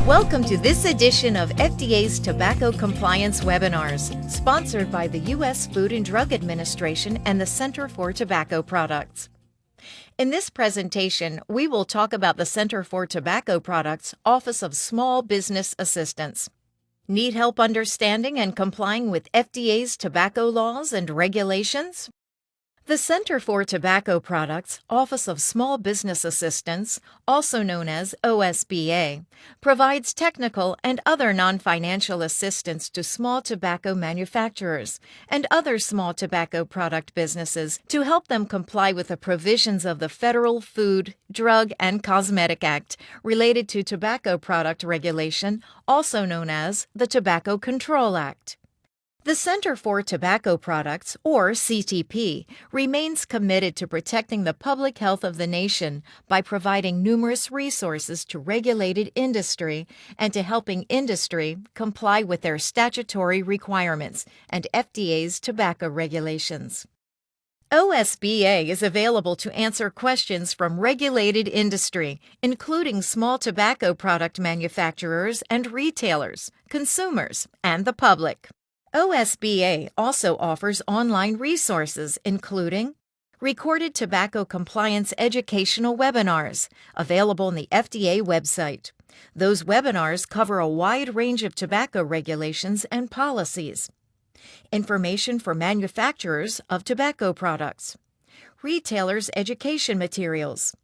Welcome to this edition of FDA's Tobacco Compliance Webinars, sponsored by the U.S. Food and Drug Administration and the Center for Tobacco Products. In this presentation, we will talk about the Center for Tobacco Products Office of Small Business Assistance. Need help understanding and complying with FDA's tobacco laws and regulations? The Center for Tobacco Products Office of Small Business Assistance, also known as OSBA, provides technical and other non-financial assistance to small tobacco manufacturers and other small tobacco product businesses to help them comply with the provisions of the Federal Food, Drug, and Cosmetic Act related to tobacco product regulation, also known as the Tobacco Control Act. The Center for Tobacco Products, or CTP, remains committed to protecting the public health of the nation by providing numerous resources to regulated industry and to helping industry comply with their statutory requirements and FDA's tobacco regulations. OSBA is available to answer questions from regulated industry, including small tobacco product manufacturers and retailers, consumers, and the public. OSBA also offers online resources including recorded tobacco compliance educational webinars available on the FDA website. Those webinars cover a wide range of tobacco regulations and policies. Information for manufacturers of tobacco products. Retailers' education materials.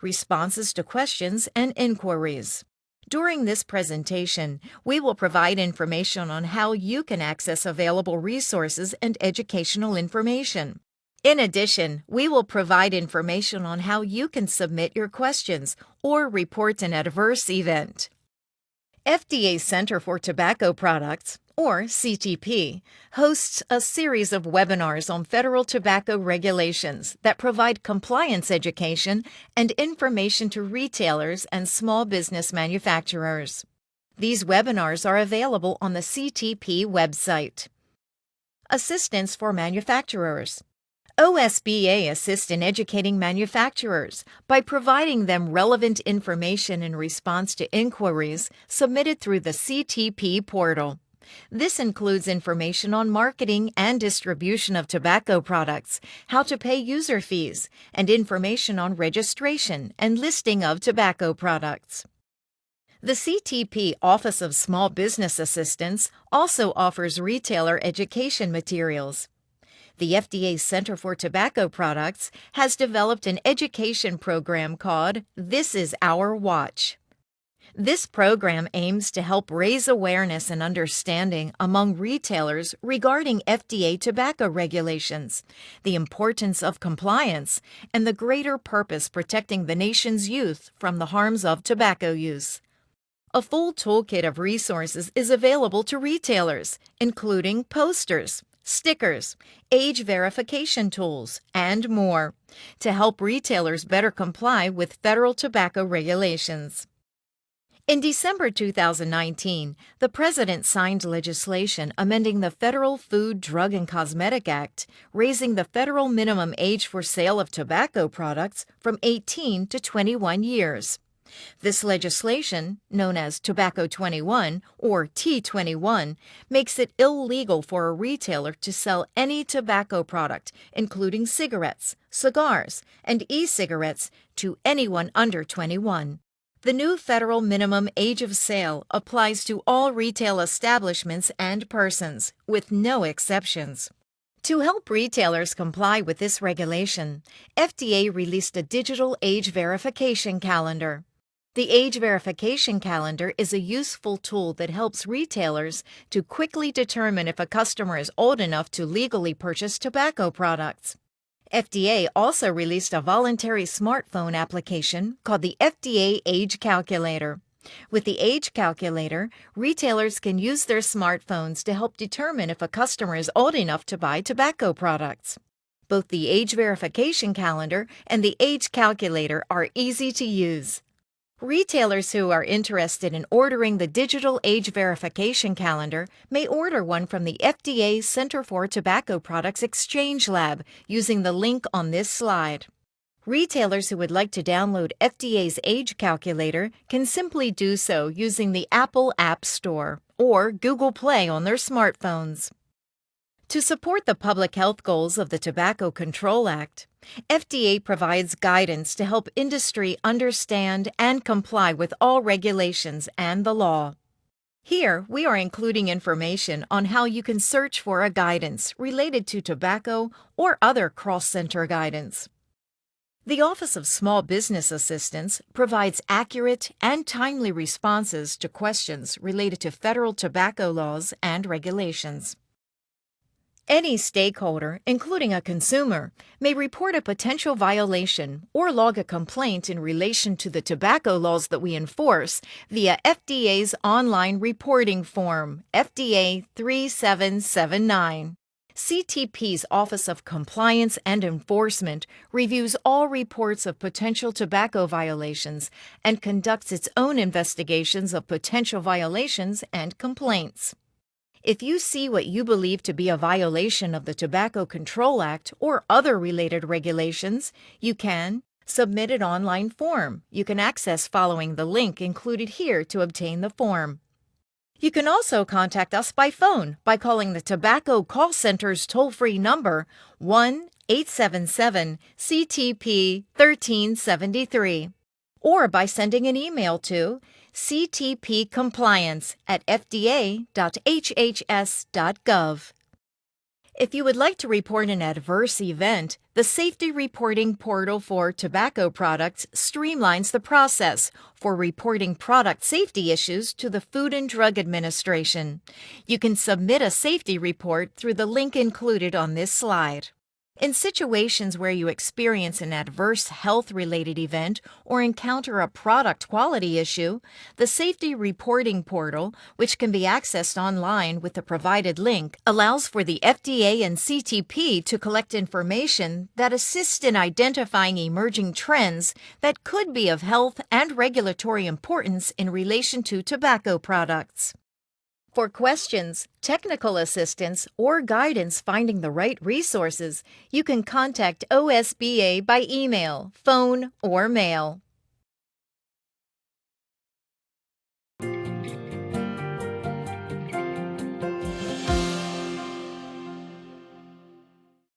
Responses to questions and inquiries. During this presentation, we will provide information on how you can access available resources and educational information. In addition, we will provide information on how you can submit your questions or report an adverse event. FDA Center for Tobacco Products, or CTP, hosts a series of webinars on federal tobacco regulations that provide compliance education and information to retailers and small business manufacturers. These webinars are available on the CTP website. Assistance for manufacturers. OSBA assists in educating manufacturers by providing them relevant information in response to inquiries submitted through the CTP portal. This includes information on marketing and distribution of tobacco products, how to pay user fees, and information on registration and listing of tobacco products. The CTP Office of Small Business Assistance also offers retailer education materials. The FDA Center for Tobacco Products has developed an education program called This Is Our Watch. This program aims to help raise awareness and understanding among retailers regarding FDA tobacco regulations, the importance of compliance, and the greater purpose protecting the nation's youth from the harms of tobacco use. A full toolkit of resources is available to retailers, including posters, stickers, age verification tools, and more, to help retailers better comply with federal tobacco regulations. In December 2019, the President signed legislation amending the Federal Food, Drug, and Cosmetic Act, raising the federal minimum age for sale of tobacco products from 18 to 21 years. This legislation, known as Tobacco 21 or T21, makes it illegal for a retailer to sell any tobacco product, including cigarettes, cigars, and e-cigarettes, to anyone under 21. The new federal minimum age of sale applies to all retail establishments and persons, with no exceptions. To help retailers comply with this regulation, FDA released a digital age verification calendar. The Age Verification Calendar is a useful tool that helps retailers to quickly determine if a customer is old enough to legally purchase tobacco products. FDA also released a voluntary smartphone application called the FDA Age Calculator. With the Age Calculator, retailers can use their smartphones to help determine if a customer is old enough to buy tobacco products. Both the Age Verification Calendar and the Age Calculator are easy to use. Retailers who are interested in ordering the digital age verification calendar may order one from the FDA Center for Tobacco Products Exchange Lab using the link on this slide. Retailers who would like to download FDA's age calculator can simply do so using the Apple App Store or Google Play on their smartphones. To support the public health goals of the Tobacco Control Act, FDA provides guidance to help industry understand and comply with all regulations and the law. Here, we are including information on how you can search for a guidance related to tobacco or other cross-center guidance. The Office of Small Business Assistance provides accurate and timely responses to questions related to federal tobacco laws and regulations. Any stakeholder, including a consumer, may report a potential violation or log a complaint in relation to the tobacco laws that we enforce via FDA's online reporting form, FDA 3779. CTP's Office of Compliance and Enforcement reviews all reports of potential tobacco violations and conducts its own investigations of potential violations and complaints. If you see what you believe to be a violation of the Tobacco Control Act or other related regulations, you can submit an online form you can access following the link included here to obtain the form. You can also contact us by phone by calling the Tobacco Call Center's toll-free number 1-877-CTP-1373 or by sending an email to ctpcompliance@fda.hhs.gov. If you would like to report an adverse event, the Safety Reporting Portal for Tobacco Products streamlines the process for reporting product safety issues to the Food and Drug Administration. You can submit a safety report through the link included on this slide. In situations where you experience an adverse health-related event or encounter a product quality issue, the Safety Reporting Portal, which can be accessed online with the provided link, allows for the FDA and CTP to collect information that assists in identifying emerging trends that could be of health and regulatory importance in relation to tobacco products. For questions, technical assistance, or guidance finding the right resources, you can contact OSBA by email, phone, or mail.